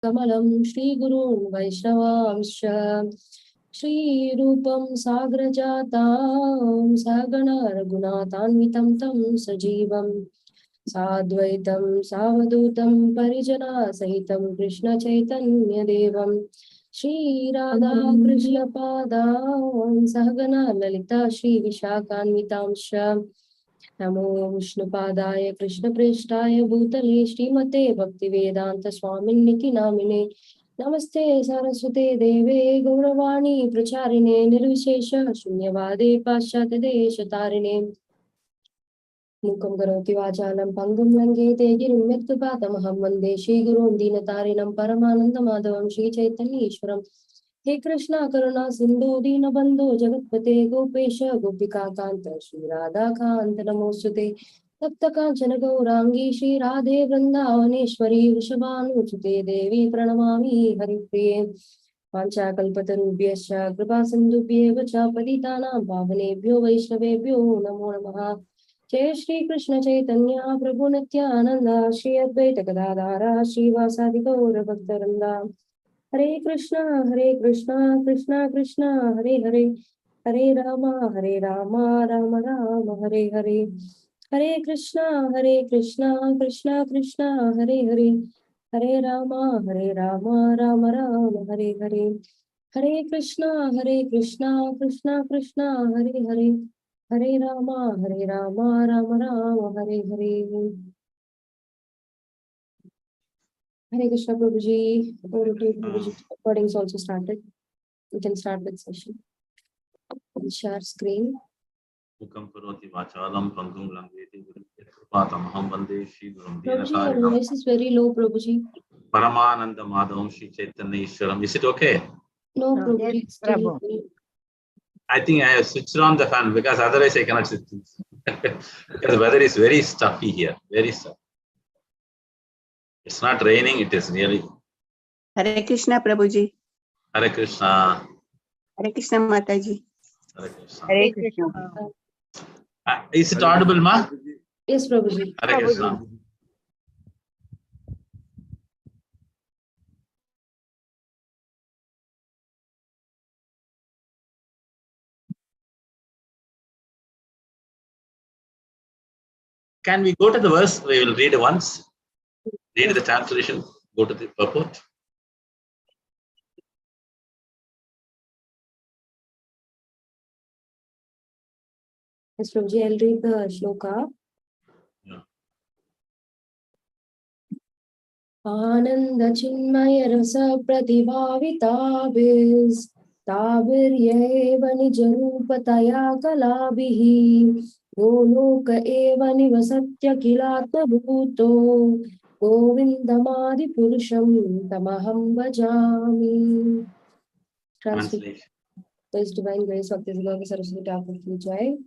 Kamalam Shri Gurun Vaishnavamscha Shri Rupam Sagrajatam Sagana Raghunatanvitam Tam Sajivam Sadvaitam Savadutam Parijana Sahitam Krishna Chaitanya Devam Shri Radha Krishna Padam Sahagana Lalita Shri Vishakanvitamscha Namo Vishnupadaya Krishna Preshtaya Bhutale Srimate Bhaktivedanta Swaminiti Namine Namaste Saraswate Deve Gauravani Pracharine Nirvishesha Shunyavade Paschate Deshatarine Mukam Karoti Vachalam Pangam Lange Tegirim Mettupatamaham Vande Shri Gurum Dinatarinam Paramananda Madhavam Shri Chaitanya Ishwaram He Krishna Karuna Sindhu Dina Bandhu Jagatpate Gopesha Gopika Kanta Shri Radha Kanta Namosute Tapta Kanchana Gaurangi Shri Radhe Vrindavaneshwari Vrishabhanusute Devi Pranamami Haripriye Pancha Kalpatarubhyascha Kripa Sindhubhyeva Cha Patitanam Pavanebhyo Vaishnavebhyo Namo Namaha Jai Shri Krishna Chaitanya Prabhu Nityananda Shri Advaita Gadadhara Shri Vasadi Gaura Bhaktarinda Hare Krishna, Krishna Krishna, Hare Hare, Hare Rama, Rama Rama, Hare Hare. Hare Krishna, Krishna Krishna, Hare Hare, Hare Rama, Rama Rama, Hare Hare. Hare Krishna, Krishna Krishna, Hare Hare, Hare Rama, Rama Rama, Hare Hare. Hare Krishna Prabhuji, Prabhuji, recording is also started. We can start with session. We'll share screen. Mukam karoti vachalam pangum langeti kripatamaham vande Shri Gurum Prabhuji, your voice is very low, Prabhuji. Paramananda Madhavam Shri Chaitanya Ishwaram. Is it okay? No, Prabhuji, it's still I think I have switched on the fan because otherwise I cannot sit. Because the weather is very stuffy here, very stuffy. It's not raining, it is really. Hare Krishna Prabhuji. Hare Krishna. Hare Krishna Mataji. Hare Krishna. Hare Krishna. Is it audible, ma? Yes, Prabhuji. Hare Krishna. Can we go to the verse? We will read once. Read the translation. Go to the purport. Yes, Prabhuji, I'll read the shloka. Yeah. Ananda Chinmaya Rasa Pratibhavitabhis Tabiryeva Nijarupataya Kalabhihi Goloka Eva Nivasatya Kilatma Bhuto Govindamadi Purusham Tamaham Bhajami. Translation. His Divine Grace of this Gaura Saraswati Thakur ki Jai.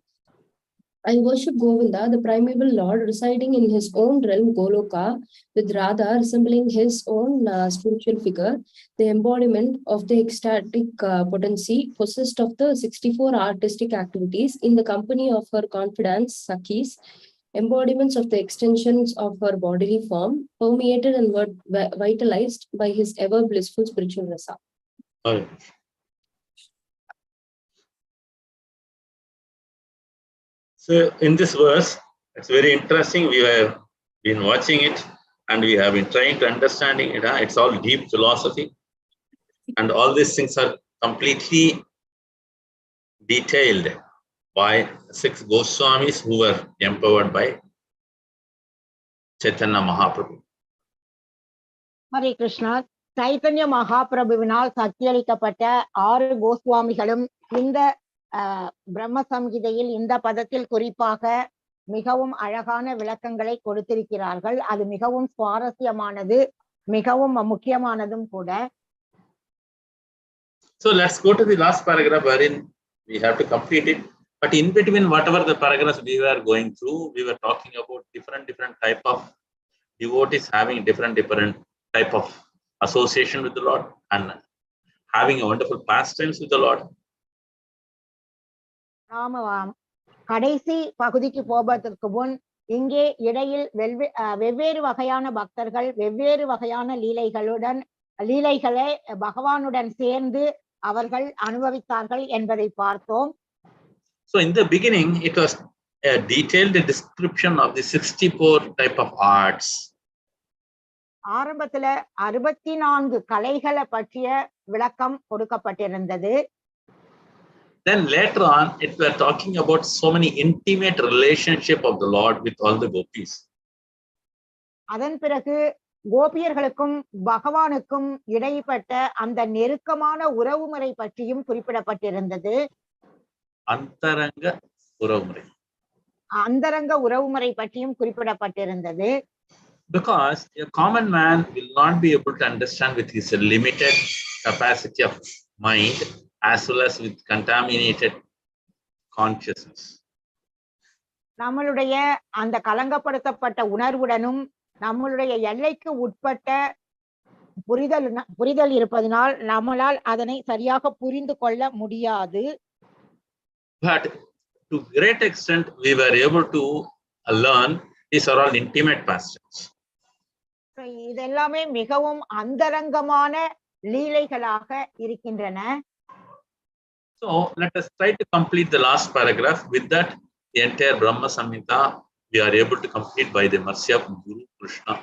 I worship Govinda, the primeval Lord, residing in his own realm, Goloka, with Radha resembling his own spiritual figure. The embodiment of the ecstatic potency, possessed of the 64 artistic activities, in the company of her confidants, Sakhis, embodiments of the extensions of her bodily form, permeated and vitalized by his ever blissful spiritual rasa. Right. So in this verse, it's very interesting. We have been watching it and we have been trying to understanding it. It's all deep philosophy. And all these things are completely detailed by 6 Goswamis who were empowered by Chaitanya Mahaprabhu. Hare Krishna. Chaitanya Mahaprabhuvinal Satyalikapatta 6 Goswamiகளும் இந்த பிரம்ம சம்ஹிதையில் இந்த பதத்தில் குறிப்பாக மிகவும் அழகான விளக்கங்களை கொடுத்திருக்கிறார்கள். அது மிகவும் சுவாரஸ்யமானது, மிகவும் முக்கியமானதும் கூட. So let's go to the last paragraph wherein we have to complete it. But in between whatever the paragraphs we were going through, we were talking about different type of devotees having different type of association with the Lord and having a wonderful pastimes with the Lord. நாம கடைசி பகுதிக்கு போவதற்கு முன் இங்கே இடையில் வெவ்வேறு வகையான பக்தர்கள் வெவ்வேறு வகையான லீலைகளுடன் லீலைகளை பகவானுடன் சேர்ந்து அவர்கள் அனுபவித்தார்கள் என்பதை பார்த்தோம். So in the beginning, it was a detailed description of the 64 type of arts. ஆரம்பத்துல 64 கலைகளை பற்றிய விளக்கம் கொடுக்கப்பட்டிருந்தது. Then later on, it were talking about so many intimate relationship of the Lord with all the gopis. அதன் பிறகு கோபியர்களுக்கும் பகவானுக்கும் இடைப்பட்ட அந்த நெருக்கமான உறவுமுறை பற்றியும் குறிப்பிடப்பட்டிருந்தது. அந்தரங்க உறவுமுறை. அந்தரங்க உறவுமுறை பற்றியும் குறிப்பிடப்பட்டிருந்தது. Because a common man will not be able to understand with his limited capacity of mind as well as with contaminated consciousness. நம்மளுடைய அந்த கலங்கப்படுத்தப்பட்ட உணர்வுடனும் நம்மளுடைய எல்லைக்கு உட்பட்ட புரிதல் இருப்பதனால் நம்மளால் அதனை சரியாக புரிந்து கொள்ள முடியாது. But to great extent we were able to learn these are all intimate pastimes. இதெல்லாமே மிகவும் அந்தரங்கமான லீலைகளாக இருக்கின்றன. So let us try to complete the last paragraph. With that, the entire Brahma Samhita we are able to complete by the mercy of Guru Krishna.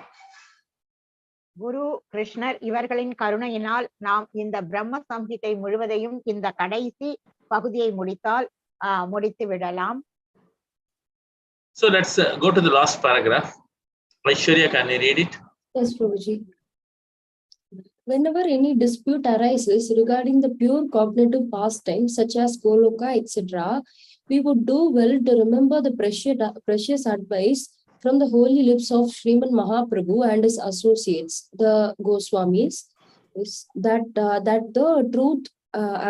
குரு கிருஷ்ணர் இவர்களின் கருணையினால் நாம் இந்த பிரம்ம சம்ஹிதை முழுவதையும் இந்த கடைசி பகுதியை முடித்து விடலாம். So let's go to the last paragraph. Aishwarya, can you read it? Yes, Prabhuji. Whenever any dispute arises regarding the pure cognitive pastimes such as Goloka, etc., we would do well to remember the precious advice from the holy lips of Sriman Mahaprabhu and his associates, the Goswamis, is that the truth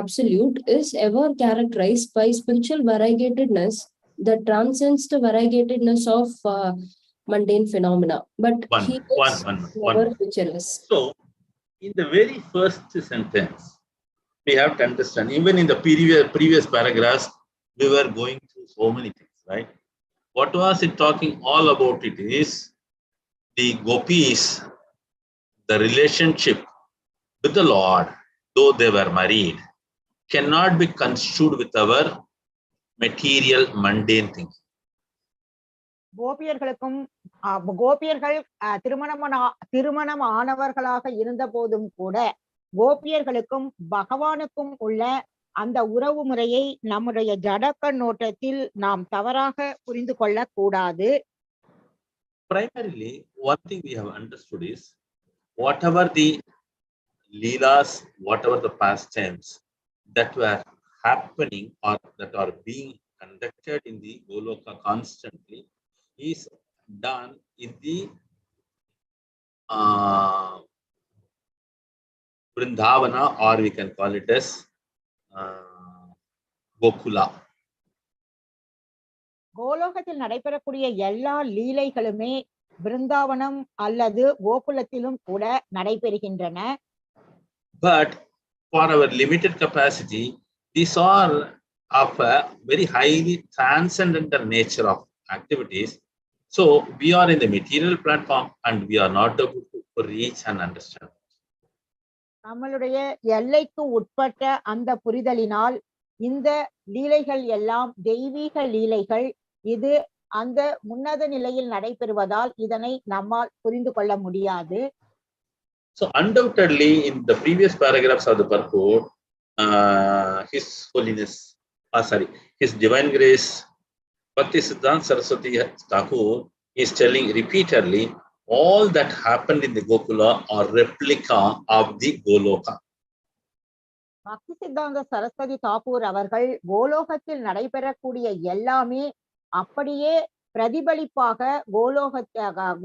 absolute is ever characterized by spiritual variegatedness that transcends the variegatedness of mundane phenomena. But he is never featureless. So, in the very first sentence, we have to understand, even in the previous paragraphs, we were going through so many things, right? What was it talking all about? It is the gopis, the relationship with the Lord, though they were married, cannot be construed with our material mundane things. கோபியர்கள் திருமணம் ஆனவர்களாக இருந்த போதும் கூட கோபியர்களுக்கும் பகவானுக்கும் உள்ள அந்த உறவு முறையை நம்முடைய ஜட கண்ணோட்டத்தில் நாம் தவறாக புரிந்து கொள்ள கூடாது. Primarily, one thing we have understood is whatever the leelas, whatever the pastimes that were happening or that are being conducted in the Goloka constantly is done in the Vrindavana, or we can call it as Gokula. கோலோகத்தில் நடைபெறக்கூடிய எல்லா லீலைகளுமே பிருந்தாவனம் அல்லது கோகுலத்திலும் கூட நடைபெறுகின்றன. But for our limited capacity, these are of a very highly transcendental nature of activities. So we are in the material platform and we are not able to reach and understand. நம்மளுடைய எல்லைக்கு உட்பட்ட அந்த புரிதலினால் இந்த லீலைகள் எல்லாம் தெய்வீக லீலைகள், இது அந்த உன்னத நிலையில் நடைபெறுவதால் இதனை நம்மால் புரிந்து கொள்ள முடியாது. So undoubtedly in the previous paragraphs of the purport, His Holiness, His Divine Grace, Bhaktisiddhanta Saraswati Thakur is telling repeatedly all that happened in the Gokula are replica of the Goloka. பக்தி சித்தாந்த சரஸ்வதி தாக்கூர் அவர்கள் கோலோகத்தில் நடைபெறக்கூடிய எல்லாமே அப்படியே பிரதிபலிப்பாக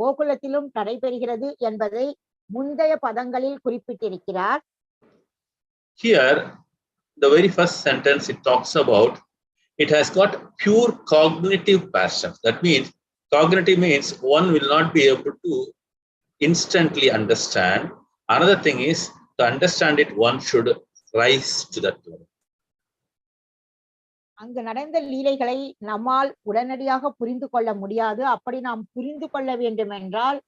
கோகுலத்திலும் நடைபெறுகிறது என்பதை முந்தைய பதங்களில் குறிப்பிட்டிருக்கிறார். Here, the very first sentence it talks about it has got pure cognitive passions. That means cognitive means one will not be able to instantly understand. Another thing is to understand it, one should rise to that level. அங்கு நடந்த லீலைகளை நம்மால் உடனடியாக புரிந்து கொள்ள முடியாது. அப்படி நாம் புரிந்து கொள்ள வேண்டும் என்றால்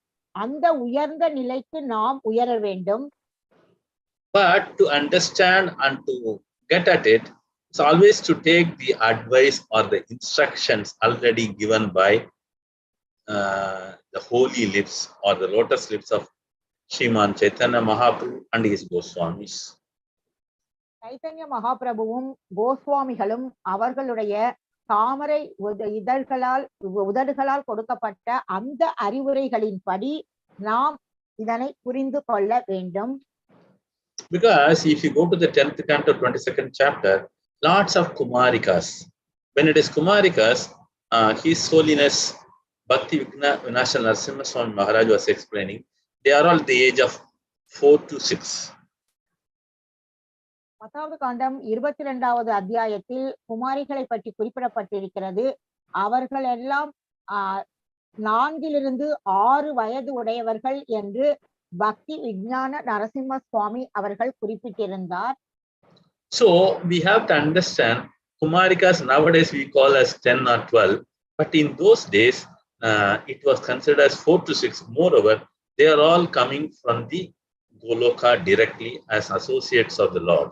அந்த உயர்ந்த நிலைக்கு நாம் உயர வேண்டும். But to understand and to get at it, it's always to take the advice or the instructions already given by the holy lips or the lotus lips of Sriman Chaitanya Mahaprabhu and his Goswamis. Chaitanya மகாபிரபுவும் கோஸ்வாமிகளும் அவர்களுடைய தாமரை உதடுகளால் கொடுக்கப்பட்ட அந்த அறிவுரைகளின்படி நாம் இதனை புரிந்து கொள்ள வேண்டும். Because if you go to the 10th canto, 22nd chapter, lots of Kumarikas. When it is Kumarikas, His Holiness Bhakti Vinasha Narasimha Swami Maharaj was explaining, they are all the age of 4 to 6. 10வது காண்டம் 22வது அத்தியாயத்தில் குமாரிகளை பற்றி குறிப்பிடப்பட்டிருக்கிறது. அவர்கள் எல்லாம் 4 to 6 வயது உடையவர்கள் என்று பக்தி விஞ்ஞான நரசிம்ம சுவாமி அவர்கள் குறிப்பிட்டிருந்தார். So we have to understand Kumarikas nowadays we call as 10 or 12, but in those days it was considered as 4 to 6. Moreover, they are all coming from the Goloka directly as associates of the Lord.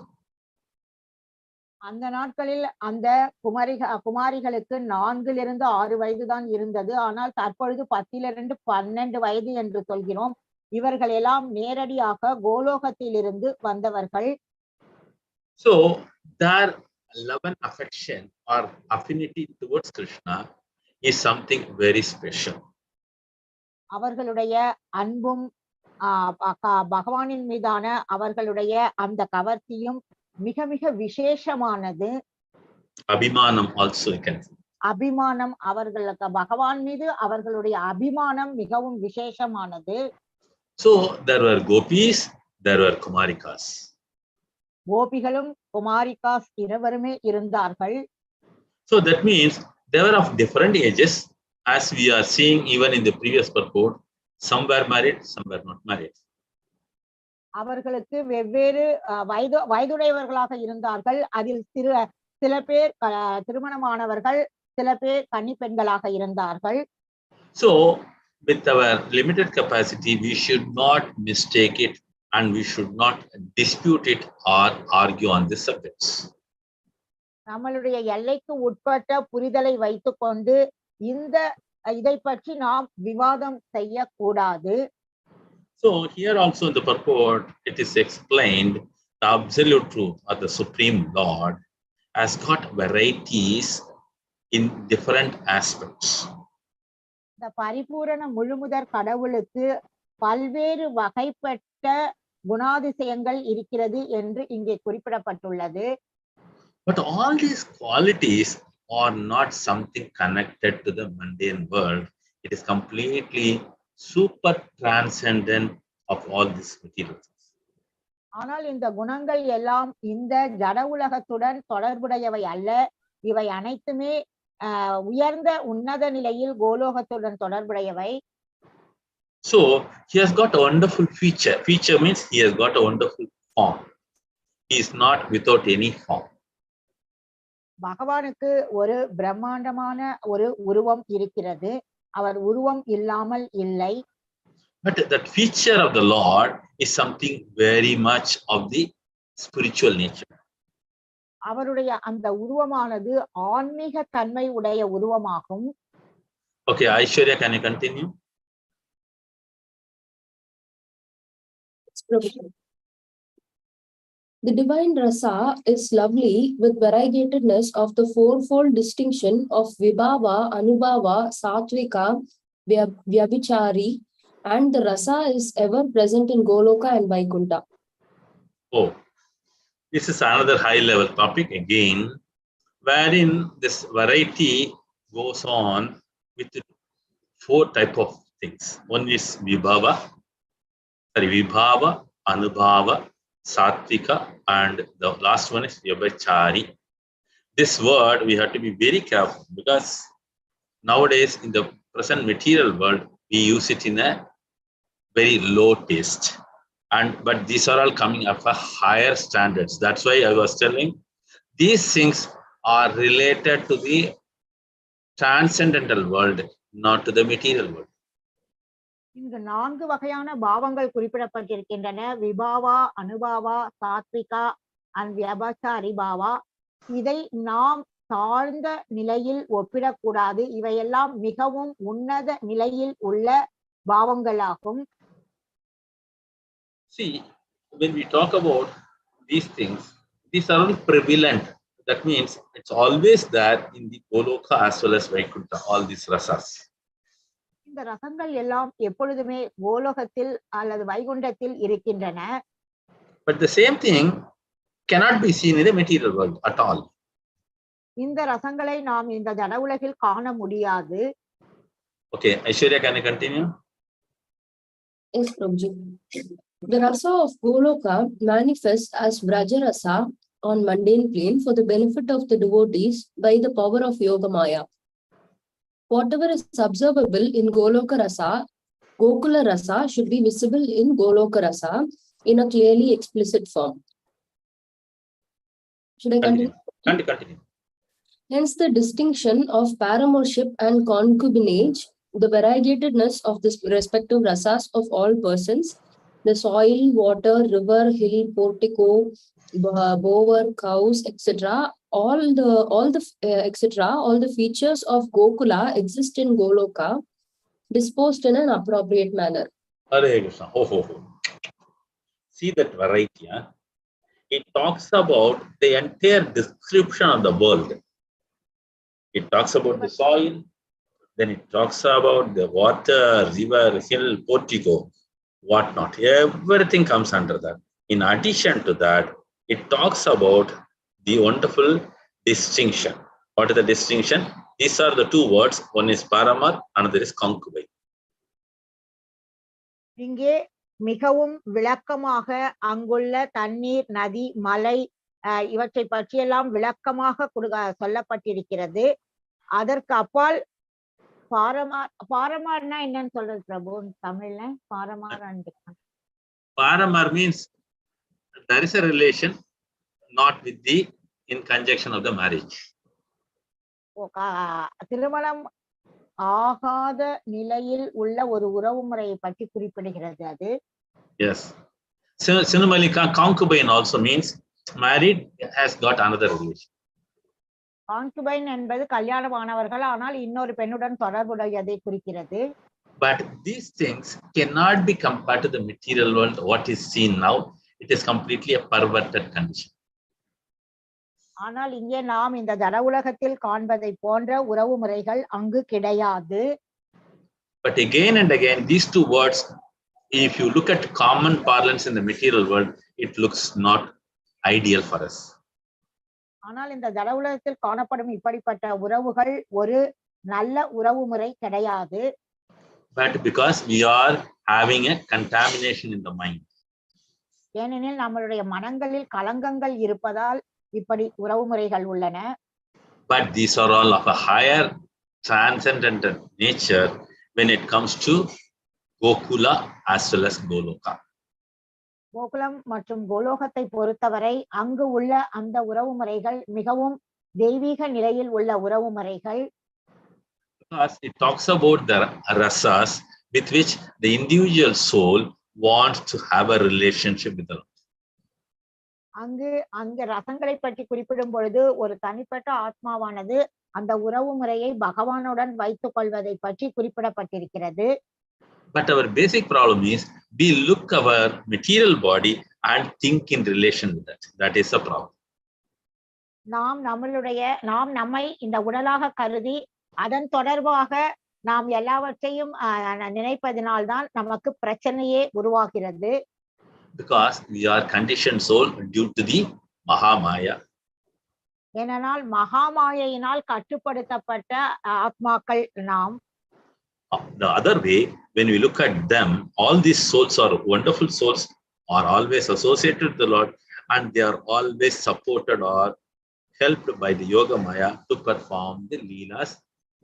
அந்த நாட்களில் அந்த குமாரிகளுக்கு 4 to 6 வயது தான் இருந்தது. ஆனால் தற்பொழுது 10 to 12 வயது என்று சொல்கிறோம். இவர்கள் எல்லாம் நேரடியாக கோலோகத்திலிருந்து வந்தவர்கள். So their love and affection or affinity towards Krishna is something very special. அவர்களுடைய அன்பும் பகவானின் மீதான அவர்களுடைய அந்த கவர்ச்சியும் மிக மிக விசேஷமானது. Abhimanam also you can see. அபிமானம், அவர்களுக்கு பகவான் மீது அவர்களுடைய அபிமானம் மிகவும் விசேஷமானது. So there were gopis, there were Kumarikas. கோபிகளும் குமாரிகாஸ் இருவருமே இருந்தார்கள். So that means they were of different ages, as we are seeing even in the previous purport. Some were married, some were not married. அவர்களுக்கு வெவ்வேறு வயதுடையவர்களாக இருந்தார்கள். அதில் சில பேர் திருமணமானவர்கள், சில பேர் கன்னி பெண்களாக இருந்தார்கள். So with our limited capacity, we should not mistake it and we should not dispute it or argue on these subjects. நம்மளுடைய எல்லைக்கு உட்பட்ட புரிதலை வைத்துக்கொண்டு இதை பற்றி நாம் விவாதம் செய்யக்கூடாது. So here also in the purport, it is explained the absolute truth of the Supreme Lord has got varieties in different aspects. இந்த பரிபூரண முழுமுதற் கடவுளுக்கு பல்வேறு வகைப்பட்ட குணாதிசயங்கள் இருக்கிறது என்று இங்கே குறிப்பிடப்பட்டுள்ளது. But all these qualities are not something connected to the mundane world. It is completely super transcendent of all these materials. ஆனால் இந்த குணங்கள் எல்லாம் இந்த ஜட உலகத்துடன் தொடர்புடையவை அல்ல. இவை அனைத்துமே உயர்ந்த உன்னத நிலையில் கோலோகத்துடன் தொடர்புடையவை. So he has got a wonderful feature. Feature means he has got a wonderful form. He is not without any form. பகவானுக்கு ஒரு பிரம்மாண்டமான ஒரு உருவம் இருக்கிறது. அவர் உருவம் இல்லாமல் இல்லை. But that feature of the Lord is something very much of the spiritual nature. அவருடைய அந்த உருவமானது ஆன்மீக தன்மை உடைய உருவமாகும். Okay, Aishwarya, can you continue? The divine rasa is lovely with variegatedness of the fourfold distinction of vibhava, anubhava, satvika, vyabhichari, and the rasa is ever present in Goloka and Vaikuntha. Oh, this is another high level topic again, wherein this variety goes on with 4 types of things. One is vibhava, anubhava, satvika, and the last one is vyabhichari. This word we have to be very careful, because nowadays in the present material world we use it in a very low taste, but these are all coming up for higher standards. That's why I was telling these things are related to the transcendental world, not to the material world. இங்கு 4 வகையான பாவங்கள் குறிப்பிடப்பட்டிருக்கின்றன. விபாவா, அனுபாவா, Sathvika and வியபச்சாரி பாவா. இதை நாம் தாழ்ந்த நிலையில் ஒப்பிடக்கூடாது. இவையெல்லாம் மிகவும் உன்னத நிலையில் உள்ள பாவங்களாகும். See, when we talk about these things, these are all prevalent. That means it's always there in the Goloka as well as Vaikuntha, all these rasas. இந்த ரசங்கள் எல்லாம் எப்பொழுதுமே கோலோகத்தில் அல்லது வைகுண்டத்தில் இருக்கின்றன. But the same thing cannot be seen in the material world at all. இந்த ரசங்களை நாம் இந்த ஜட உலகில் காண முடியாது. Okay, Aishwarya, can you continue? Yes, Prabhuji. The rasa of Goloka manifests as Vraja rasa on mundane plane for the benefit of the devotees by the power of Yoga Maya. Whatever is observable in Goloka rasa, Gokula rasa should be visible in Goloka rasa in a clearly explicit form. Should I continue? Continue. Hence, the distinction of paramourship and concubinage, the variegatedness of the respective rasas of all persons, the soil, water, river, hill, portico, bower, cows, etc., all the features of Gokula exist in Goloka, disposed in an appropriate manner. Hare Krishna. See that variety. Huh? It talks about the entire description of the world. It talks about the soil, then it talks about the water, river, hill, portico, whatnot. Everything comes under that. In addition to that, it talks about the wonderful distinction. What is the distinction? These are the two words. One is paramar, another is concubine. இங்கே மிகவும் விளக்கமாக அங்குள்ள தண்ணீர், நதி, மலை இவற்றை பற்றியெல்லாம் விளக்கமாக சொல்லப்பட்டிருக்கிறது. அதற்கு அப்பால் பாரமார்னா என்னன்னு சொல்றது பிரபு தமிழ்ல? Paramar means there is a relation not with the in conjunction of the marriage. திருமணம் ஆகாத நிலையில் உள்ள ஒரு உறவு முறையை பற்றி குறிப்பிடுகிறது அது. Yes. Similarly, concubine also means married has got another relation. Concubine என்பது கல்யாணமானவர்கள் ஆனால் இன்னொரு பெண்ணுடன் தொடர்புடையதை குறிக்கிறது. But these things cannot be compared to the material world. What is seen now, it is completely a perverted condition. ஆனால் இங்கே நாம் இந்த ஜட உலகத்தில் காண்பதை போன்ற உறவு முறைகள் அங்கு கிடையாது. But again and again, these two words, if you look at common parlance in the material world, it looks not ideal for us. ஆனால் இந்த ஜட உலகத்தில் காணப்படும் இப்படிப்பட்ட உறவுகள் ஒரு நல்ல உறவு முறை கிடையாது. But because we are having a contamination in the mind. ஏனெனில் நம்மளுடைய மனங்களில் கலங்கங்கள் இருப்பதால் இப்படி உறவு முறைகள் உள்ளன. But these are all of a higher transcendental nature when it comes to Gokula as well as Goloka. Gokulam மற்றும் கோலோகத்தை பொறுத்தவரை அங்கு உள்ள அந்த உறவு முறைகள் மிகவும் தெய்வீக நிலையில் உள்ள உறவு முறைகள். Because it talks about the rasas with which the individual soul wants to have a relationship with the Lord. அங்கு ரசங்களை பற்றி குறிப்பிடும் பொழுது ஒரு தனிப்பட்ட ஆத்மாவானது அந்த உறவு முறையை பகவானுடன் வைத்துக் கொள்வதை பற்றி குறிப்பிடப்பட்டிருக்கிறது. But our basic problem is we look our material body and think in relation with that. That is a problem. நாம் நம்மை இந்த உடலாக கருதி அதன் தொடர்பாக நாம் எல்லாவற்றையும் நினைப்பதனால்தான் நமக்கு பிரச்சனையே உருவாகிறது. Because we are conditioned soul due to the Mahamaya. ஏனென்றால் மகாமாயையினால் கட்டுப்படுத்தப்பட்ட ஆத்மாக்கள் நாம். The other way, when we look at them, all these souls are wonderful souls, are always associated with the Lord, and they are always supported or helped by the Yoga Maya to perform the Leelas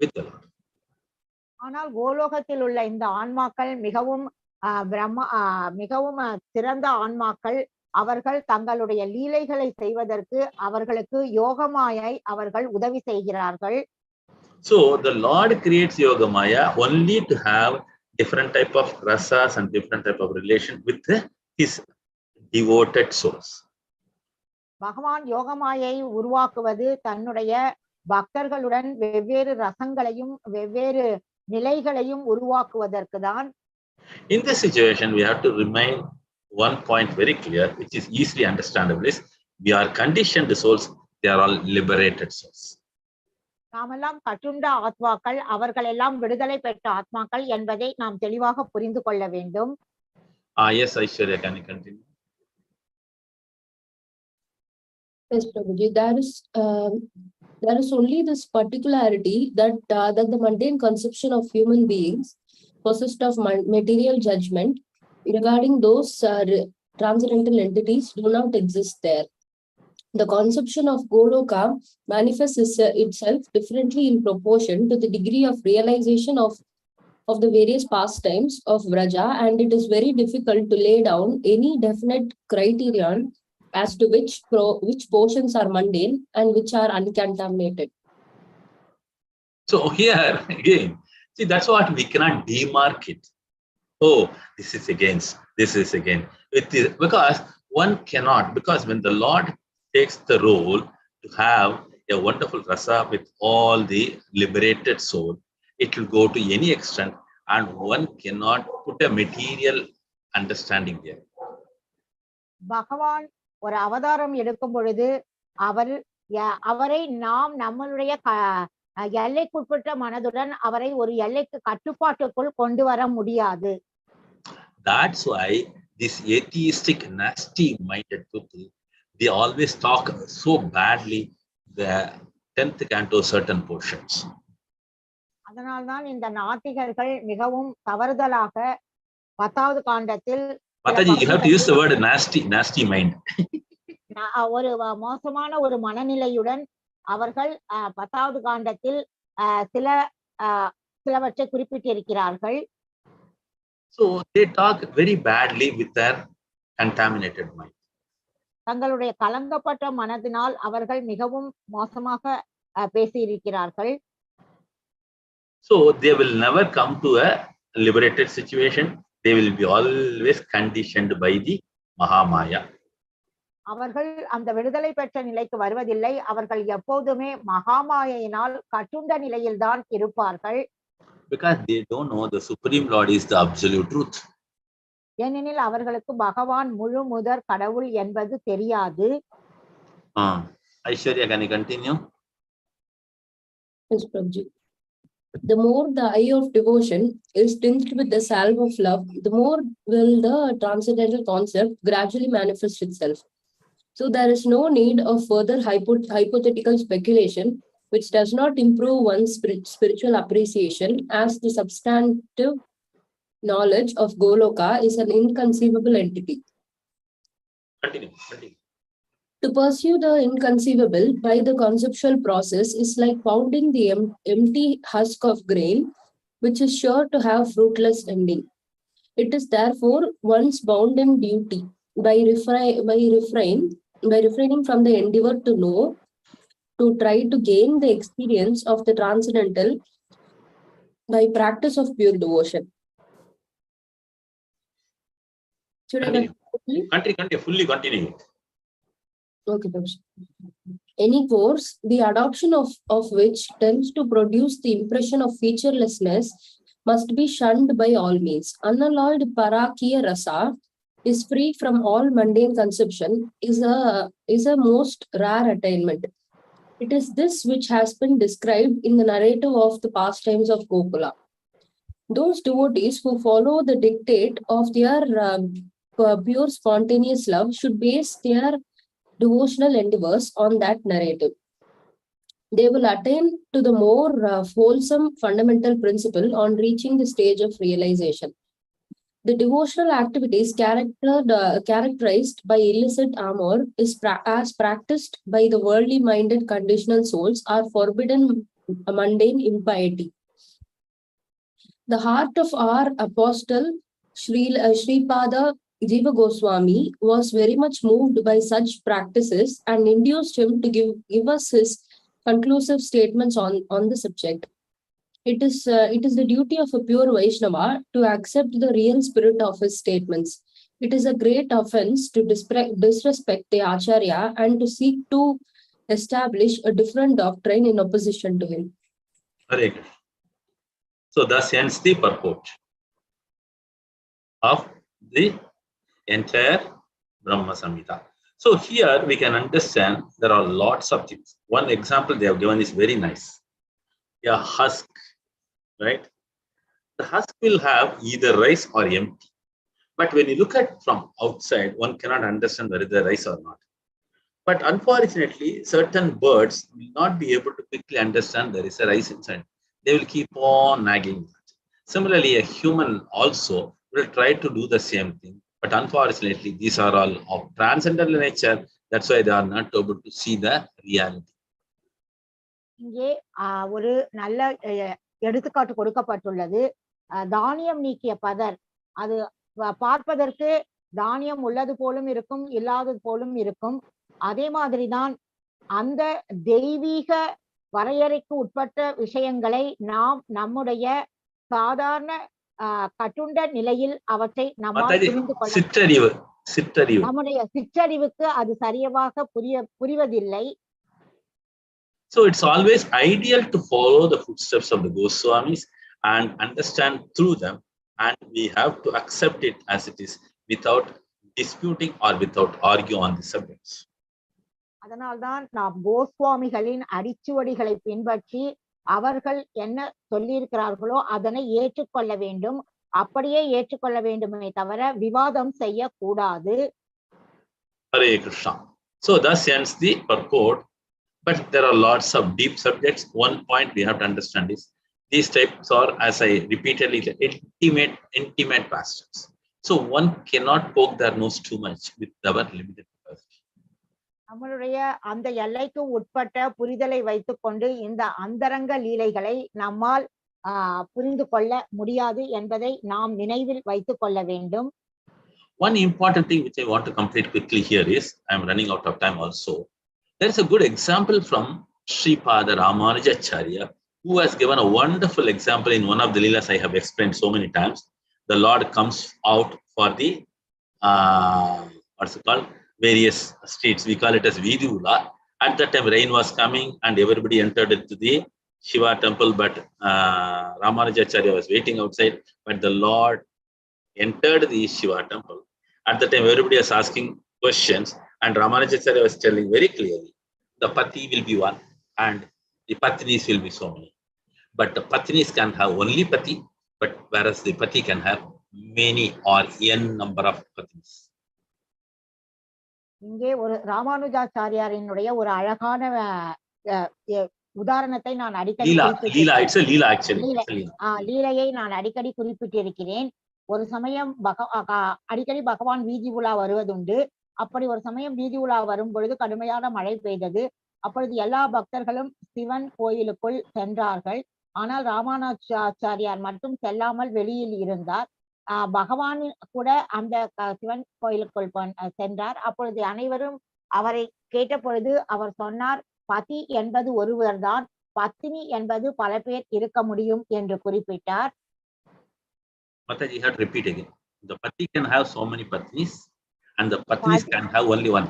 with the Lord. ஆனால் கோலோகத்தில் உள்ள இந்த ஆன்மாக்கள் மிகவும் மிகவும் சிறந்த ஆன்மாக்கள். அவர்கள் தங்களுடைய லீலைகளை செய்வதற்கு அவர்களுக்கு யோகமாயை அவர்கள் உதவி செய்கிறார்கள். So the Lord creates Yoga Maya only to have different type of rasas and different type of relation with his devoted souls. பகவான் யோகமாயை உருவாக்குவது தன்னுடைய பக்தர்களுடன் வெவ்வேறு ரசங்களையும் வெவ்வேறு நிலைகளையும் உருவாக்குவதற்கு தான். In this situation, we have to remain one point very clear, which is easily understandable, is we are conditioned souls, they are all liberated souls. நாமெல்லாம் கட்டுண்ட ஆத்மாக்கள், அவர்கள் எல்லாம் விடுதலை பெற்ற ஆத்மாக்கள் என்பதை நாம் தெளிவாக புரிந்து கொள்ள வேண்டும். Yes, Aishwarya, can you continue? Yes, Prabhuji, there is only this particularity that the mundane conception of human beings possessed of material judgment regarding those transcendental entities do not exist there. The conception of Goloka manifests itself differently in proportion to the degree of realization of the various pastimes of Vraja, and it is very difficult to lay down any definite criterion as to which portions are mundane and which are uncontaminated. So here again, see, that's what we cannot demark it. Oh, this is against, this is again. Because one cannot, because when the Lord takes the role to have a wonderful rasa with all the liberated soul, it will go to any extent and one cannot put a material understanding there. பகவான் ஒரு அவதாரம் எடுக்கும் பொழுது அவரை நாம் நம்மளுடைய எல்லைக்குட்பட்ட மனதுடன் அவரை ஒரு எல்லைக்கு கட்டுப்பாட்டுக்குள் கொண்டு வர முடியாது. That's why this atheistic, nasty-minded people, they always talk so badly the 10th canto certain portions. அதனால்தான் இந்த நாத்திகர்கள் மிகவும் தவறுதலாக 10வது காண்டத்தில், Mataji, you have to use the word nasty mind. ஒரு மோசமான ஒரு மனநிலையுடன் அவர்கள் 10வது காண்டத்தில் சிலவற்றை குறிப்பிட்டிருக்கிறார்கள். So they talk very badly with their contaminated mind. தங்களுடைய கலங்கப்பட்ட மனதினால் அவர்கள் மிகவும் மோசமாக பேசியிருக்கிறார்கள். So they will never come to a liberated situation. They will be always conditioned by the Mahamaya. அவர்கள் அந்த விடுதலை பெற்ற நிலைக்கு வருவதில்லை. அவர்கள் எப்போதுமே மகாமாயினால் கட்டுண்ட நிலையில்தான் இருப்பார்கள். Because they don't know the Supreme Lord is the absolute truth. ஏனெனில் அவர்களுக்கு பகவான் முழு முதற் கடவுள் என்பது தெரியாது. Aishwarya, can you continue? Yes, Prabhuji. The more the eye of devotion is tinged with the salve of love, the more will the transcendental concept gradually manifest itself. So there is no need of further hypothetical speculation, which does not improve one's spiritual appreciation, as the substantive knowledge of Goloka is an inconceivable entity. Continue. To pursue the inconceivable by the conceptual process is like pounding the empty husk of grain, which is sure to have fruitless ending. It is therefore one's bounden duty by refraining from the endeavor to know, to try to gain the experience of the transcendental by practice of pure devotion. Should I continue? Fully continue. Okay, any course, the adoption of which tends to produce the impression of featurelessness must be shunned by all means. Unalloyed parakiya rasa is free from all mundane conception, is a most rare attainment. It is this which has been described in the narrative of the pastimes of Gokula. Those devotees who follow the dictate of their pure spontaneous love should base their devotional endeavors on that narrative. They will attain to the more wholesome fundamental principle on reaching the stage of realization. The devotional activities characterized by illicit amour as practiced by the worldly-minded conditional souls are forbidden mundane impiety. The heart of our apostle Sripada Jiva Goswami was very much moved by such practices and induced him to give us his conclusive statements on the subject. it is the duty of a pure Vaishnava to accept the real spirit of his statements. It is a great offense to disrespect the Acharya and to seek to establish a different doctrine in opposition to him. Hare Krishna. So thus ends the purport of the entire Brahma Samhita. So here we can understand there are lots of things. One example they have given is very nice. A husk, right? The husk will have either rice or empty. But when you look at from outside, one cannot understand whether there is rice or not. But unfortunately, certain birds will not be able to quickly understand there is a rice inside. They will keep on nagging that. Similarly, a human also will try to do the same thing. But unfortunately, these are all of transcendental nature. That's why they are not able to see the reality. இங்கே ஒரு நல்ல எடுத்துக்காட்டு கொடுக்கப்பட்டுள்ளது. தானியம் நீக்கிய பதர், அது பார்ப்பதற்கு தானியம் உள்ளது போலும் இருக்கும், இல்லாதது போலும் இருக்கும். அதே மாதிரிதான் அந்த தெய்வீக வரையறைக்கு உட்பட்ட விஷயங்களை நாம் நம்முடைய சாதாரண கட்டுண்ட நிலையில் அவற்றை நம்மால் புரிந்து கொள்ள, நம்முடைய சிற்றறிவுக்கு அது சரியாக புரிவதில்லை. So it's always ideal to follow the footsteps of the Goswamis and understand through them, and we have to accept it as it is without disputing or without arguing on the subjects. அதனால்தான் நாம் கோஸ்வாமிகளின் அடிச்சுவடிகளை பின்பற்றி அவர்கள் என்ன சொல்லியிருக்கிறார்களோ அதனை ஏற்றுக்கொள்ள வேண்டும். அப்படியே ஏற்றுக்கொள்ள வேண்டுமே தவிர விவாதம் செய்யக்கூடாது. Hare Krishna. So thus ends the purport. But there are lots of deep subjects. One point we have to understand is these types are, as I repeatedly said, intimate pastors. So one cannot poke their nose too much with our limited capacity. நம்மளுடைய அந்த எல்லைக்கு உட்பட்ட புரிதலை வைத்துக் கொண்டு இந்த அந்தரங்க லீலைகளை நம்மால் புரிந்து கொள்ள முடியாது என்பதை நாம் நினைவில் வைத்துக் கொள்ள வேண்டும். One important thing which I want to complete quickly here is, I am running out of time also. There is a good example from Sripada Ramanujacharya, who has given a wonderful example in one of the Leelas I have explained so many times. The Lord comes out for the, what's it called? Various streets. We call it as Vidula. At that time, rain was coming and everybody entered into the Shiva temple, but Ramanujacharya was waiting outside. But the Lord entered the Shiva temple. At that time, everybody was asking questions. And Ramanujacharya was telling very clearly, the Pati will be one and the Patnis will be so many. But the Patnis can have only Pati, but whereas the Pati can have many or n number of Patnis. இங்கே ஒரு ராமானுஜாச்சாரியாரினுடைய ஒரு அழகான உதாரணத்தை நான் அடிக்கடி லீலையை நான் அடிக்கடி குறிப்பிட்டிருக்கிறேன். ஒரு சமயம் அடிக்கடி பகவான் வீதி உலா வருவதுண்டு. அப்படி ஒரு சமயம் வீதி உலா வரும் பொழுது கடுமையான மழை பெய்தது. அப்பொழுது எல்லா பக்தர்களும் சிவன் கோயிலுக்குள் சென்றார்கள். ஆனால் ராமானுஜாச்சாரியார் மட்டும் செல்லாமல் வெளியில் இருந்தார். பகவான் கூட அந்த சிவன் கோயிலுக்குள் சென்றார். அப்பொழுது அனைவரும் அவரை கேட்ட பொழுது அவர் சொன்னார், பதி என்பது ஒருவர்தான், பத்தினி என்பது பல பேர் இருக்க முடியும் என்று குறிப்பிட்டார். Mataji had repeat again. The Pati can have so many Patnis and the Patnis can have only one.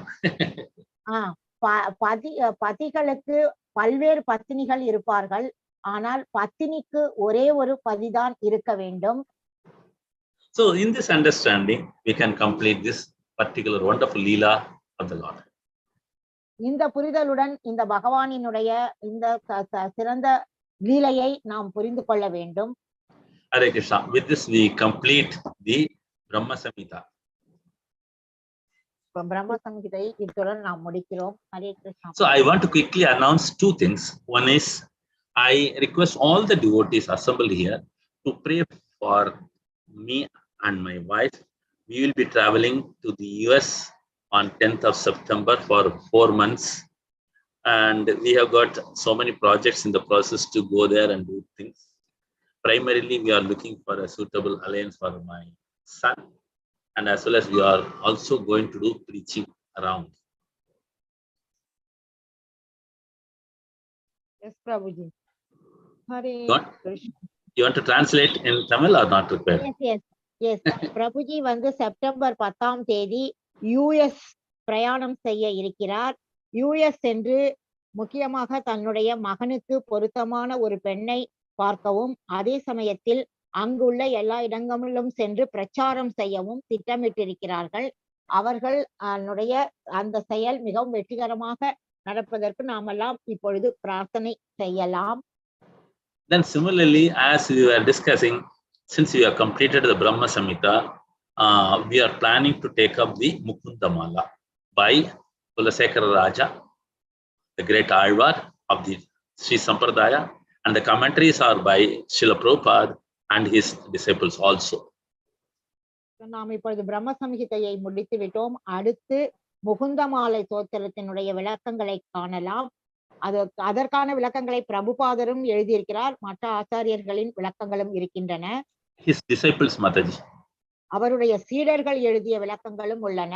பதிகளுக்கு பல்வேறு பத்தினிகள் இருப்பார்கள், ஆனால் பத்தினிக்கு ஒரே ஒரு பதிதான் இருக்க வேண்டும். So in this understanding, we can complete this particular wonderful Leela of the Lord. இந்த புரிதலுடன் இந்த பகவானினுடைய இந்த சிறந்த லீலையை நாம் புரிந்து கொள்ள வேண்டும். Hare Krishna. With this, we complete the Brahma Samhita. Brahma Samhita இத்துடன் நாம் முடிக்கிறோம். Hare Krishna. So I want to quickly announce two things. One is, I request all the devotees assembled here to pray for me and my wife. We will be traveling to the US on 10th of September for 4 months. And we have got so many projects in the process to go there and do things. Primarily, we are looking for a suitable alliance for my son. And as well as we are also going to do preaching around. Yes, Prabhuji. Hare What? Krishna. You want to translate in Tamil or not required? Yes. Prabhuji வந்து September 10ஆம் தேதி US பிரயாணம் செய்ய இருக்கிறார். US சென்று முக்கியமாக தன்னுடைய மகனுக்கு பொருத்தமான ஒரு பெண்ணை பார்க்கவும், அதே சமயத்தில் அங்குள்ள எல்லா இடங்களிலும் சென்று பிரச்சாரம் செய்யவும் திட்டமிட்டிருக்கிறார்கள். அவர்கள் அந்த செயல் மிகவும் வெற்றிகரமாக நடப்பதற்கு நாமெல்லாம் இப்பொழுது பிரார்த்தனை செய்யலாம். Then similarly, as we were discussing, since we have completed the Brahma Samhita, we are planning to take up the Mukundamala by Kulasekara Raja, the great Alvar of the Sri Sampradaya, and the commentaries are by Srila Prabhupada and his disciples also. நாம் இப்பொழுது பிரம்ம சம்ஹிதையை முடித்து விட்டோம். அடுத்து முகுந்தமாலை தோத்திரத்தினுடைய விளக்கங்களை காணலாம். அதற்கான விளக்கங்களை பிரபுபாதரும் எழுதியிருக்கிறார். மற்ற ஆச்சாரியர்களின் விளக்கங்களும் இருக்கின்றன. His disciples, Mataji. அவருடைய சீடர்கள் எழுதிய விளக்கங்களும் உள்ளன.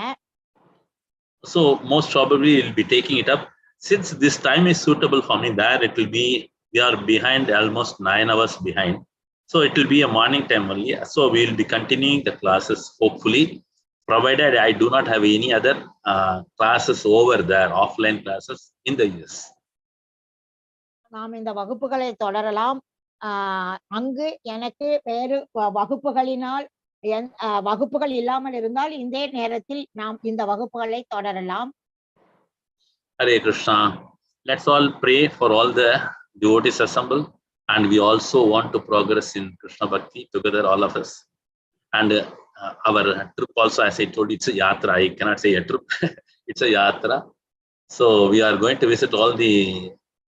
So most probably we'll be taking it up. Since this time is suitable for me, there it will be, we are behind, almost 9 hours behind. So it will be a morning time only. So we will be continuing the classes, hopefully, provided I do not have any other classes over there, offline classes in the US. நாம் இந்த வகுப்புகளை தொடரலாம். அங்கு எனக்கு வேறு வகுப்புகள் இல்லாமல் இருந்தால் இந்த நேரத்தில் நாம் இந்த வகுப்புகளை தொடரலாம். Hare Krishna. Let's all pray for all the devotees assembled, and we also want to progress in Krishna Bhakti together, all of us. And our trip also, as I told you, it's a yatra. I cannot say a trip. It's a yatra. So we are going to visit all the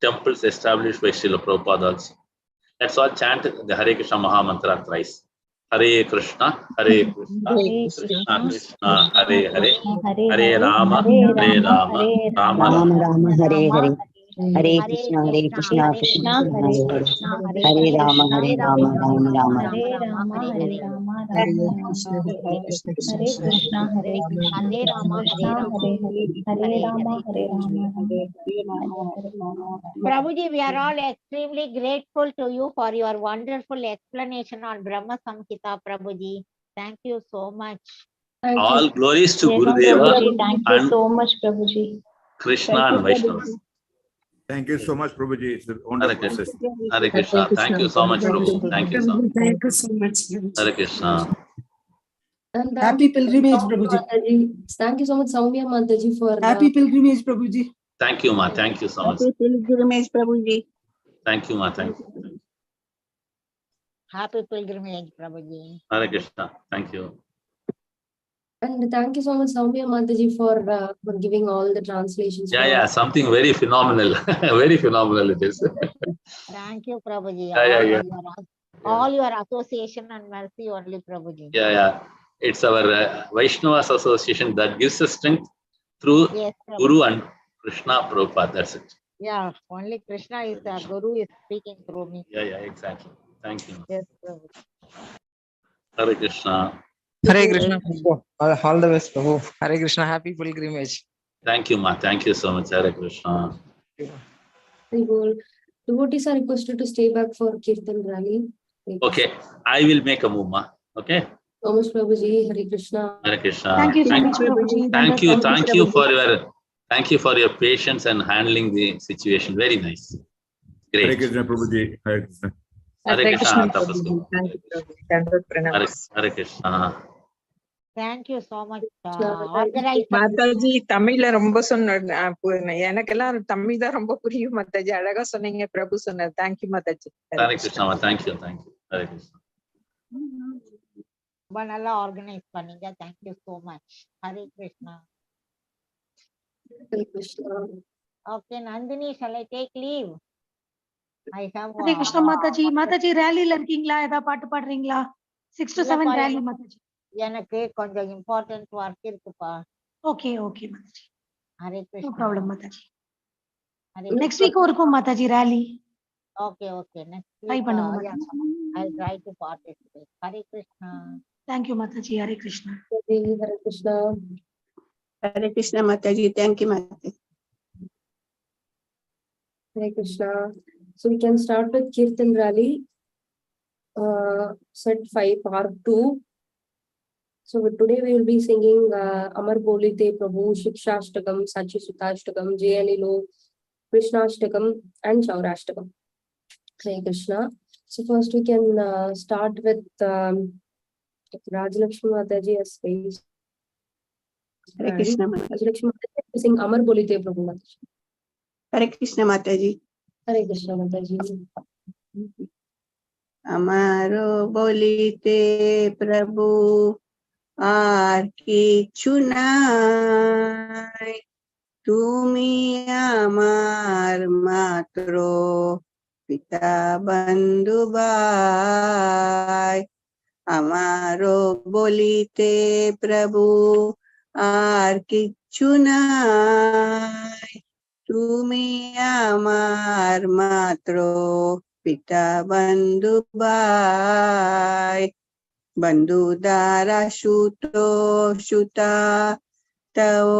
temples established by Srila Prabhupada also. Let's all chant the Hare Krishna Maha Mantra thrice. Hare Krishna, Hare Krishna, Krishna Krishna, Hare Hare, Hare Rama, Hare Rama, Rama Rama, Hare Hare, Hare Krishna, Krishna Hare Hare, Hare Rama, Rama Rama, Hare Rama, Hare Rama, Rama Krishna, Hare Krishna, Hare Krishna, Hare Rama, Hare Rama, Hare Rama, Hare Rama, Prabhuji, we are all extremely grateful to you for your wonderful explanation on Brahma Samhita, Prabhuji. Thank you so much. All glories to Gurudeva Thank you and so much, Prabhuji. Krishna and Vaishnavas. Thank you so much, Prabhuji. It's a wonderful session. Hare Krishna. Thank you so much, Prabhu. Thank you so much. Thank you so much. Hare Krishna. And Happy pilgrimage, Prabhuji. Thank you so much, Soumya Mataji, for Happy pilgrimage, Prabhuji. Thank you, Ma. Thank you so much. Happy pilgrimage, Prabhuji. Thank you, Ma. Thank you. Happy pilgrimage, Prabhuji. Hare Krishna. Thank you. and thank you so much, Soumya Mataji, for giving all the translations. Yeah. Something very phenomenal. Very phenomenal it is. Thank you, Prabhuji. Yeah. All your association and mercy only, Prabhuji. Yeah. It's our Vaishnavas Association that gives us strength through Yes, Prabhuji. Guru and Krishna Prabhupada. That's it. Yeah, only Krishna is the Guru is speaking through me. Yeah, exactly. Thank you. Yes, Prabhuji. Hare Krishna. Hare Krishna, Prabhu. All the best, Prabhu. Hare Krishna, happy pilgrimage. Thank you, Ma. Thank you so much. Hare Krishna. Devotees are requested to stay back for Kirtan rally. Okay, I will make a move, Ma. Okay. Thomas Prabhuji, Hare Krishna. Hare Krishna. Thank you so much, Prabhuji. Thank you for your patience and handling the situation. Very nice. Hare Great. Krishna, Prabhuji. Hare Krishna. Hare Krishna. Tapas Guru. Hare Krishna. Thank you so much. Organize. Mataji தமிழ்ல ரொம்ப சொன்ன எனக்கெல்லாம் தமிழ் தான் ரொம்ப புரியும் மாதாஜி. அழகா சொன்னீங்க பிரபு சொன்னது. Thank you Mataji. Hare Krishna. Thank you. Hare Krishna. ரொம்ப நல்லா ஆர்கனைஸ் பண்ணீங்க. Thank you so much. Hare Krishna. Hare Krishna. Okay, Nandini, shall I take leave? I have. Hare Krishna, Mataji. Mataji, rallyல இருக்கீங்களா? ஏதாவது பாட்டு பாடுறீங்களா? 6 to 7 rally, Mataji. எனக்கு கொஞ்சம் important work இருக்குப்பா. Okay, Mataji. Hare Krishna. No problem, Mataji. Hare Next week இருக்கும் Mataji rally. Okay. Next week. Try பண்ணுங்க Yeah, Mataji. I'll try to participate. Hare Krishna. Thank you, Mataji. Hare Krishna. Hare Krishna. Hare Krishna, Mataji. Thank you, Mataji. Hare Krishna. So we can start with Kirtan Rally, set 5, part 2. So today we will be singing Amar Bolite Prabhu, Shikshashtakam, Sachi Sutashtakam, Jayanilo, Krishnashtakam, and Chaurashtakam. Hare Krishna. So first we can start with Rajalakshmi Mataji as space. Hare Krishna Mataji. Rajalakshmi Mataji sing Amar Bolite Prabhu Mataji. Hare Krishna Mataji. Hare Krishna Mataji. Amaro bolite Prabhu আর কিছু নাই, তুমি আমার মাত্র পিতা বন্ধু ভাই। আমারও বলিতে প্রভু আর কিছু নাই, তুমি আমার মাত্র পিতা বন্ধু ভাই। বন্ধু দ্বারা সুত সুতা তও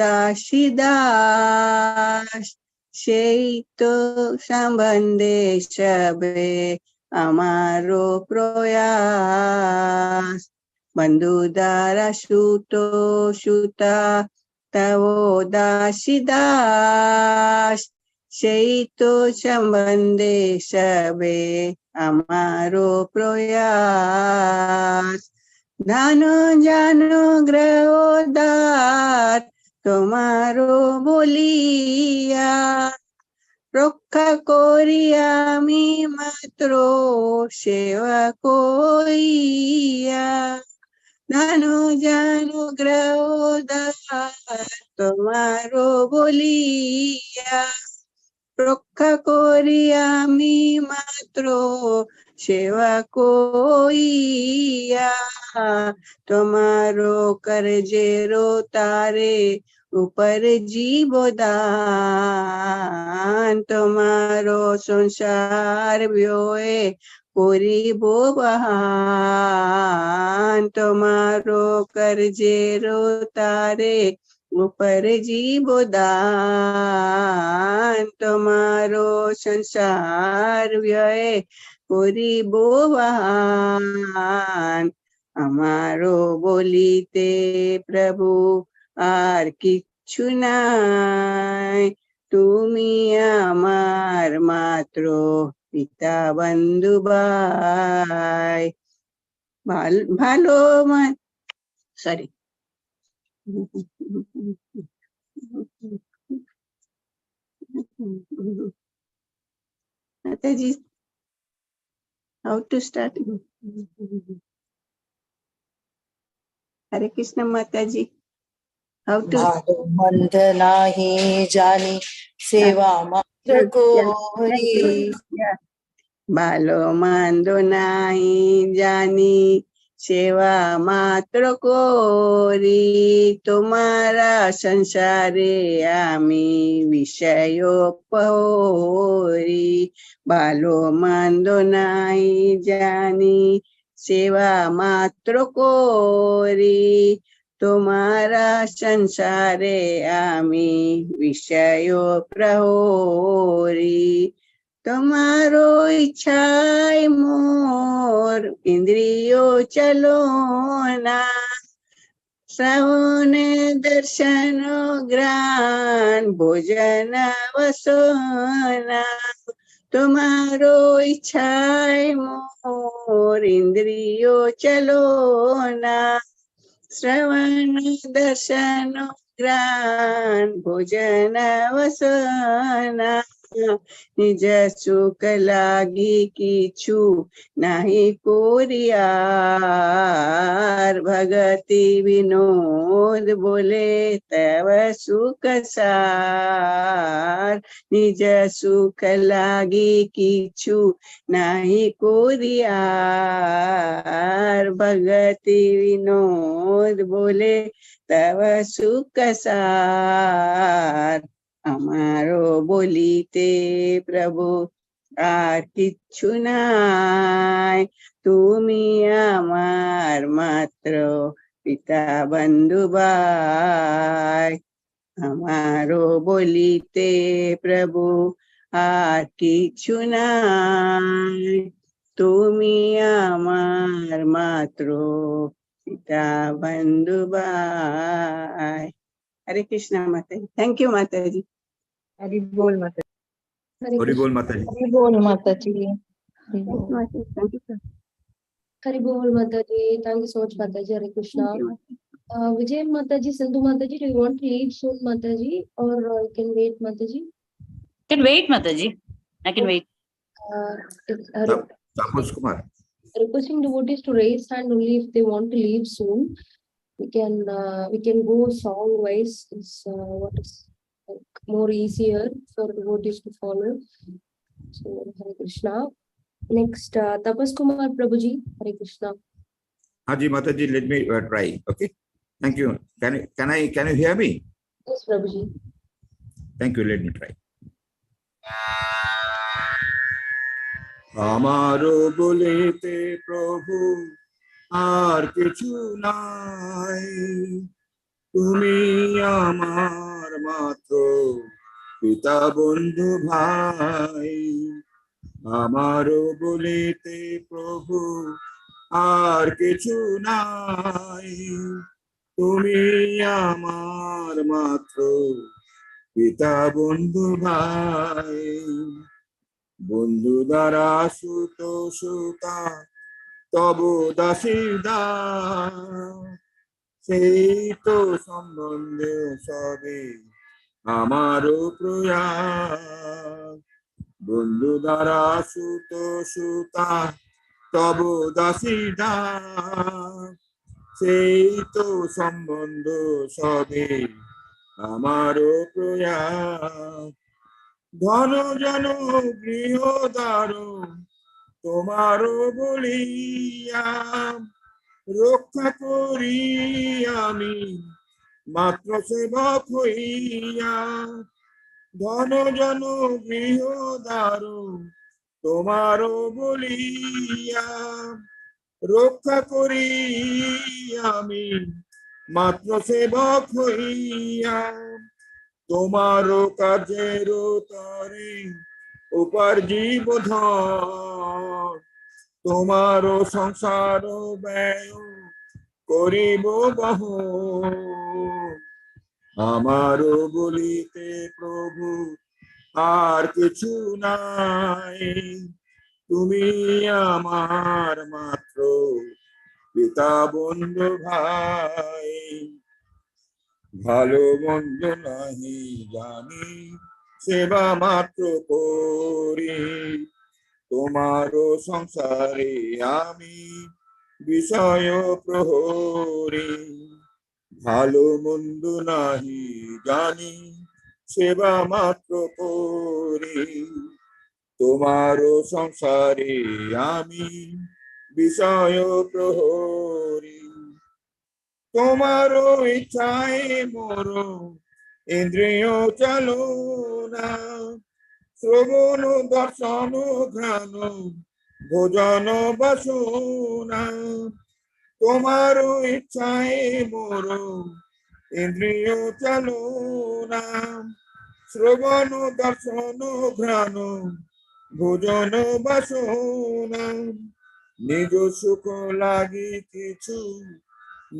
দাসী দাস, সেই তো সম্বন্ধে সবে আমারও প্রয়াস। বন্ধু দ্বারা সুত সুতা তও দাসী দাস, সেই তো সম্বন্ধে সবে আমারও প্রয়াস। জানো জানো গ্রহদার তোমারও বলিয়া, রক্ষা করি আমি মাত্র সেবা করিয়া। জানো জানো গ্রহদার তোমারও বলিয়া, রক্ষা করি আমি মাত্র সেবা কইয়া। তোমারো করজেরো তারে উপর জীবদান, তোমারো সংসার ব্যয়ে করিব বহান। তোমারো করজেরো তারে উপর জীবদান, তোমারো সংসার ব্যয় করিব বহান। আমারও বলিতে প্রভু আর কিচ্ছু নাই, তুমি আমার মাত্র পিতা বন্ধু ভাই। ভালো sorry Mataji, how to start? Hare Krishna Mataji, how to? मंद नाही जानी सेवा मात्र को हरी। ভালো মন্দ নাই জানি সেবা মাত্র করি, তোমারা সংসারে আমি বিষয় পরি। ভালো মন্দ নাই জানি সেবা মাত্র করি, তোমারা সংসারে আমি বিষয় প্রহরী। তোমারো ইচ্ছায় মোর ইন্দ্রিয় চলো না, শ্রবণ দর্শন গ্রাণ ভোজন বসনা। তোমারো ইচ্ছায় মোর ইন্দ্রিয় চলো না, শ্রবণ দর্শন গ্রাণ ভোজন বসনা। নিজ সুখ লাগি কিছু নাহি করিয়ার, ভগতি বিনোদ বলে তব সুখ সার। নিজ সুখ লাগি কিছু নাহি করিয়ার, ভগতি বিনোদ বলে তব সুখ সার। আমারও বলিতে প্রভু আর কিচ্ছু নাই, তুমি আমার মাত্র পিতা বন্ধু ভাই। আমারও বলিতে প্রভু আর কিছু নাই, তুমি আমার মাত্র পিতা বন্ধু ভাই। হরে কৃষ্ণ মাতাজি, থ্যাংক ইউ মাতাজি। हरि बोल माता Hare Hari Bol Krishna. Mataji. Hari बोल माता जी। Thank you, Mataji. Thank you, sir. Hare Bol Mataji. Thank you so much, Mataji. Hare Krishna. Thank you, Mataji. Vijay Mataji, Sindhu Mataji, do you want to leave soon, Mataji, or you can wait, Mataji? Can wait, Mataji. I can wait. Tapas Kumar. Requesting devotees to raise hand only if they want to leave soon. We can go song wise. It's what is like more easier for devotees to follow. So Hare Krishna. Next, Tapas Kumar Prabhuji. Hare Krishna. Haji Mataji, let me try. Okay. Thank you. Can you hear me? Yes, Prabhuji. Thank you. Let me try. আমারো বলিতে প্রভু আর কিছু নাই, তুমি আমার মাত্র পিতা বন্ধু ভাই। আমারো বলিতে প্রভু আর কিছু নাই, তুমি আমার মাত্র পিতা বন্ধু ভাই। বন্ধু দ্বারা সুত সুতা তব দাসীদা, সেই তো সম্বন্ধ সবে আমারও প্রয়াস। বন্ধু দ্বারা সুত সুতা তব দাসীদা, সেই তো সম্বন্ধ সবে আমারও প্রয়াস। ধন জন গৃহদার তোমারও বলিয়া, রক্ষা করি আমি মাত্র সেবক হইয়া। ধন জন গৃহদার তোমারও বলিয়া, রক্ষা করি আমি মাত্র সেবক হইয়া। তোমারও কাজের তরে উপার্জিব ধন, তোমারও সংসার ব্যয় করিব বহন। আমারও বলিতে প্রভু আর কিছু নাই, তুমি আমার মাত্র পিতা বন্ধু ভাই। ভালো মন্দ নাহি জানি, সেবা মাত্র করি, তোমারও সংসারে আমি বিষয় প্রহরী। ভালো মন্দ নাহি জানি, সেবা মাত্র করি, তোমারও সংসারে আমি বিষয় প্রহরী। তোমারও ইচ্ছায় মোর ইন্দ্রিয় চালনা, শ্রবণ দর্শন ঘ্রাণ ভোজন বাসনা। তোমারও ইচ্ছায় মোর ইন্দ্রিয় চালনা, শ্রবণ দর্শন ঘ্রাণ ভোজন বাসনা। নিজ সুখ লাগি কিছু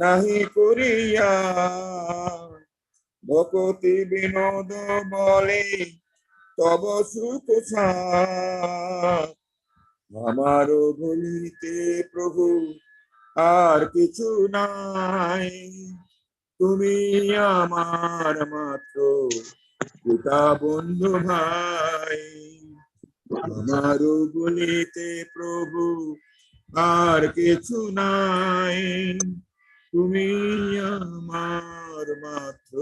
নাহি করিয়া, ভকতি বিনোদ বলে তব সুখ সার। আমারও বলিতে প্রভু আর কিছু নাই, তুমি আমার মাত্র পিতা বন্ধু ভাই। আমারও বলিতে প্রভু আর কিছু নাই, তুমি আমার মাত্র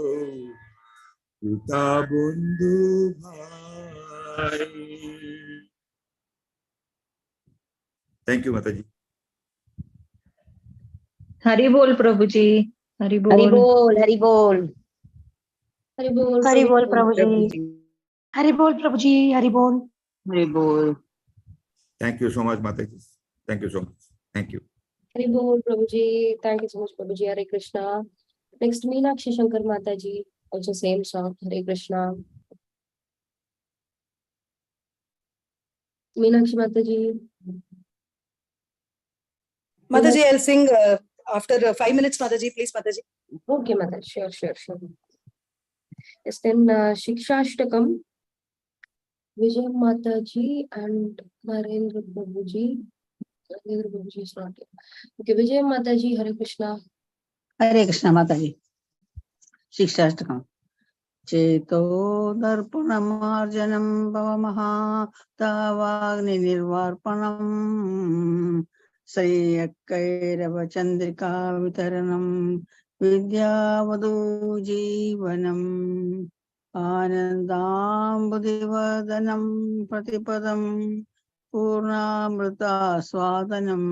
পিতা বন্ধু ভাই। থ্যাংক ইউ মাতাজি। हरि बोल प्रभु जी, हरि बोल। हरि बोल, हरि बोल। Hare Bol. हरि बोल प्रभु जी। Prabhuji. हरि बोल प्रभु जी। हरि बोल। हरि बोल। Thank you so much Mataji. Thank you so much. Thank you. Hare Bol Prabhuji. Thank you so much, Prabhuji. Hare Krishna. Next, Meenakshi Shankar Mataji. Also same song. Hare Krishna. Meenakshi Mataji. Mataji, I'll sing after 5 minutes, Mataji, please, Mataji. Okay, Mataji, sure. Yes, then Shikshashtakam, Vijay Mataji and Narendra Prabhuji. Narendra Prabhuji is not here. Okay, Vijay Mataji, Hare Krishna. Hare Krishna, Mataji. Shikshashtakam. चेतो दर्पणमार्जनं भवमहा तावाग्नि निर्वार्पणम् श्रेयक्कैरवचन्द्रिका वितरणं विद्यावधू जीवनम् आनन्दाम्बुधिवर्धनं प्रतिपदं पूर्णामृतास्वादनम्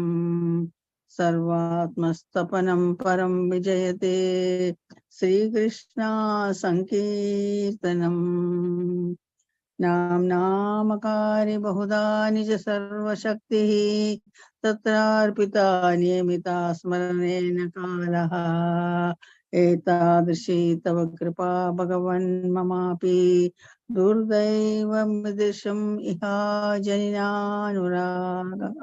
सर्वात्मस्तपनं परं विजयते श्रीकृष्णा संकीर्तनम् नामकारि बहुधा निज सर्वशक्तिः तत्रार्पिता नियमिता स्मरणेन कालः एतादृशी तव कृपा भगवन् ममापि दुर्दैवमिदृशम् इहा जनिनानुरागः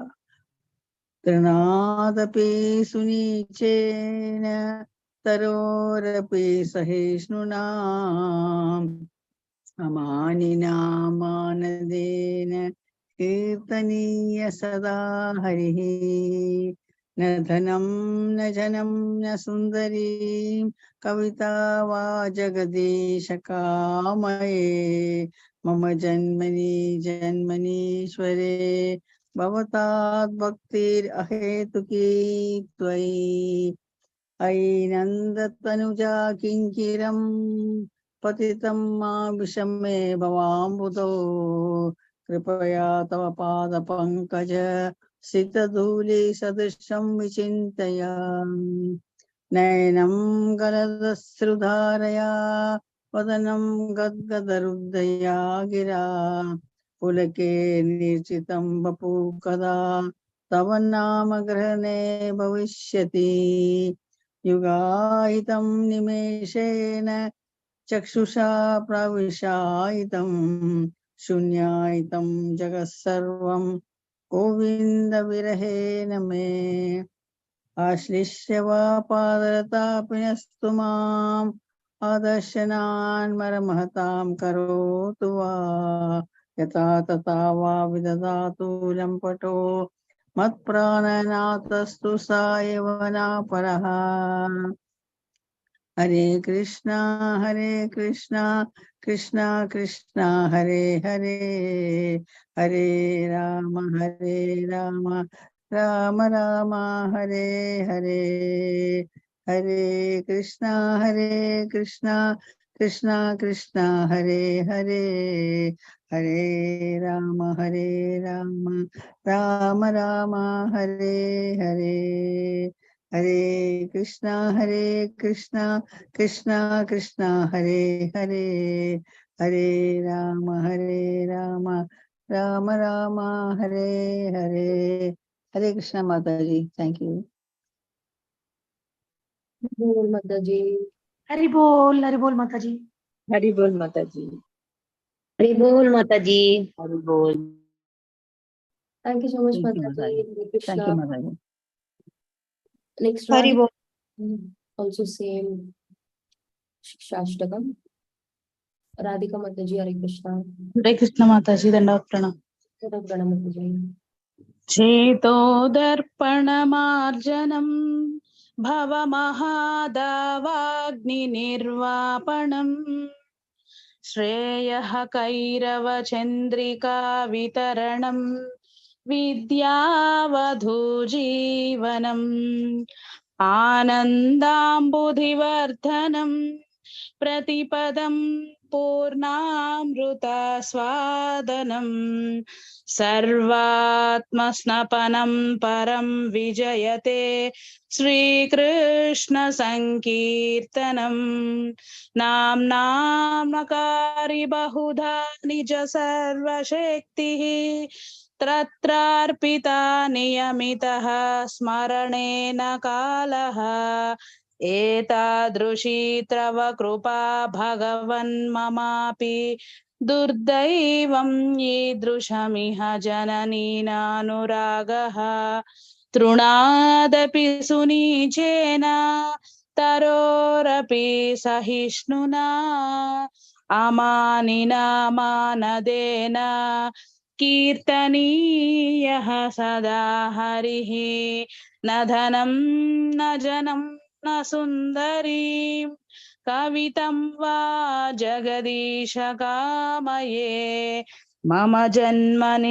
तृणादपि सुनीचेन तरोरपि सहिष्णुना अमानिना मानदेन कीर्तनीय सदा हरिः न धनं न जनं न सुन्दरी कविता वा जगदीश कामये मम जन्मनीश्वरे भवतात् भक्तिरहेतुकी त्वयि ऐनन्दतनुजा किङ्किरं पतितं मा विषमे भवाम्बुधो कृपया तव पादपङ्कज सितधूलिसदृशं विचिन्तयामि नयनं गलदश्रुधारया वदनं गद्गदरुद्धया गिरा पुलके निर्चितं वपु कदा तव नाम ग्रहणे भविष्यति युगायितं निमेषेन चक्षुषा प्रविशायितं शून्यायितं जगत्सर्वं गोविन्द विरहेण मे आश्लिष्य वा पादरतापिनस्तु माम् आदर्शनान् मरमहतां करोतु वा यथा तथा वा विदधातु लम्पटो मत्प्राणनाथस्तु स एव न परः हरे कृष्णा कृष्णा कृष्णा हरे हरे हरे राम राम राम हरे हरे हरे कृष्णा कृष्णा कृष्णा हरे हरे हरे राम राम राम हरे हरे हरे कृष्णा कृष्णा कृष्णा हरे हरे हरे राम राम राम हरे हरे हरे कृष्णा माता जी थैंक यू बोल Mataji. हरि बोल माताजी. हरि बोल माताजी. हरि बोल माताजी. हरि बोल. Thank you so much, thank you Mataji. माता जी Hare थैंक यू Krishna. माता जी Next Hari one, Bol. also same Shikshashtakam. Radhika Mataji, Hare Krishna. हरे कृष्ण माताजी दंडवत प्रणाम. Hare Pranam Mataji. चेतोदर्पणमार्जनम् भवमहादावाग्निनिर्वापणम् श्रेयः कैरवचन्द्रिका वितरणम् विद्यावधूजीवनम् आनन्दाम्बुधिवर्धनम् प्रतिपदं पूर्णामृतस्वादनम् सर्वात्मस्नपनं परं विजयते श्रीकृष्ण संकीर्तनम् नाम्नामकारि बहुधा निज सर्वशक्तिः तत्रार्पिता नियमितः स्मरणेन कालः एतादृशी तव कृपा भगवन् ममापि दुर्दैवं ईदृशमिह जननीनानुरागः तृणादपि सुनीचेन तरोरपि सहिष्णुना अमानिना मानदेन कीर्तनीयः सदा हरिः न धनं न जनं न सुन्दरीं कवितं वा जगदीश कामये मम जन्मनि